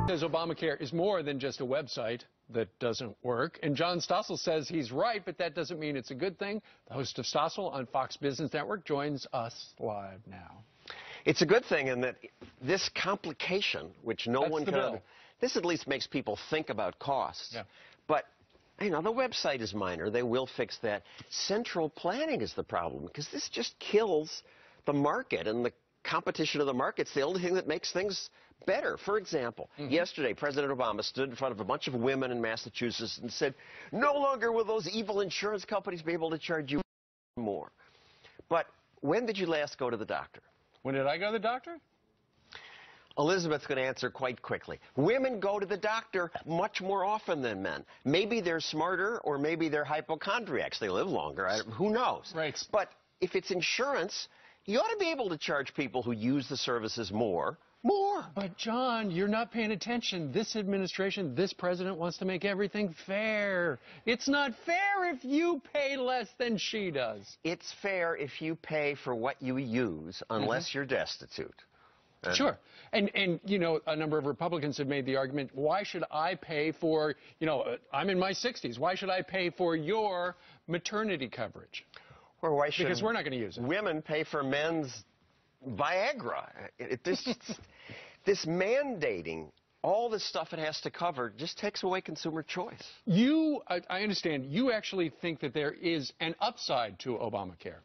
Says Obamacare is more than just a website that doesn't work. And John Stossel says he's right, but that doesn't mean it's a good thing. The host of Stossel on Fox Business Network joins us live now. It's a good thing in that this complication, which no one can, this at least makes people think about costs. Yeah. But, you know, the website is minor. They will fix that. Central planning is the problem, because this just kills the market, and the competition of the market's the only thing that makes things better. For example, yesterday, President Obama stood in front of a bunch of women in Massachusetts and said, no longer will those evil insurance companies be able to charge you more. But when did you last go to the doctor? When did I go to the doctor? Elizabeth's going to answer quite quickly. Women go to the doctor much more often than men. Maybe they're smarter, or maybe they're hypochondriacs. They live longer. Who knows? Right. But if it's insurance, you ought to be able to charge people who use the services more. But, John, you're not paying attention. This administration, this president wants to make everything fair. It's not fair if you pay less than she does. It's fair if you pay for what you use, unless you're destitute. Sure. And, you know, a number of Republicans have made the argument, why should I pay for, you know, I'm in my 60s. Why should I pay for your maternity coverage? Or why should because we're not going to use it. Women pay for men's Viagra? This mandating all the stuff it has to cover just takes away consumer choice. I understand, you actually think that there is an upside to Obamacare.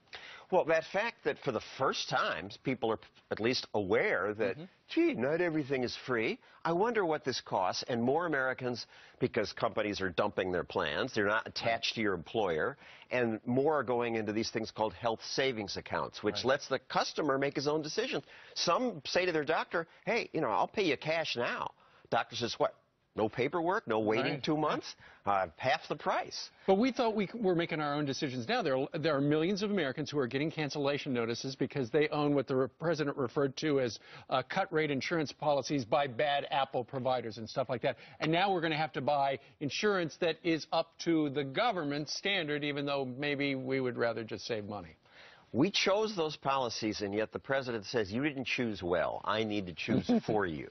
Well, that fact that for the first time, people are at least aware that, gee, not everything is free. I wonder what this costs. And more Americans, because companies are dumping their plans, they're not attached to your employer, and more are going into these things called health savings accounts, which lets the customer make his own decision. Some say to their doctor, hey, you know, I'll pay you cash now. Doctor says, what? No paperwork, no waiting 2 months, half the price. But we thought we were making our own decisions now. There are millions of Americans who are getting cancellation notices because they own what the president referred to as cut-rate insurance policies by bad Apple providers and stuff like that. And now we're going to have to buy insurance that is up to the government standard, even though maybe we would rather just save money. We chose those policies, and yet the president says, you didn't choose well. I need to choose for you.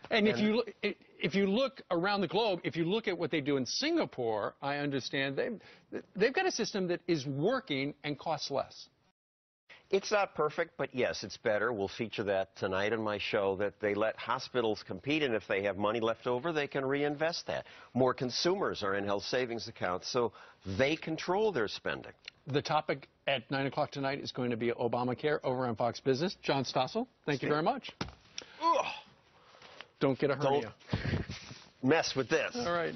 And if you look around the globe, if you look at what they do in Singapore, I understand they've got a system that is working and costs less. It's not perfect, but yes, it's better. We'll feature that tonight on my show, that they let hospitals compete, and if they have money left over, they can reinvest that. More consumers are in health savings accounts, so they control their spending. The topic at 9 o'clock tonight is going to be Obamacare over on Fox Business. John Stossel, thank you very much. Ugh. Don't get a hernia. Don't mess with this. All right.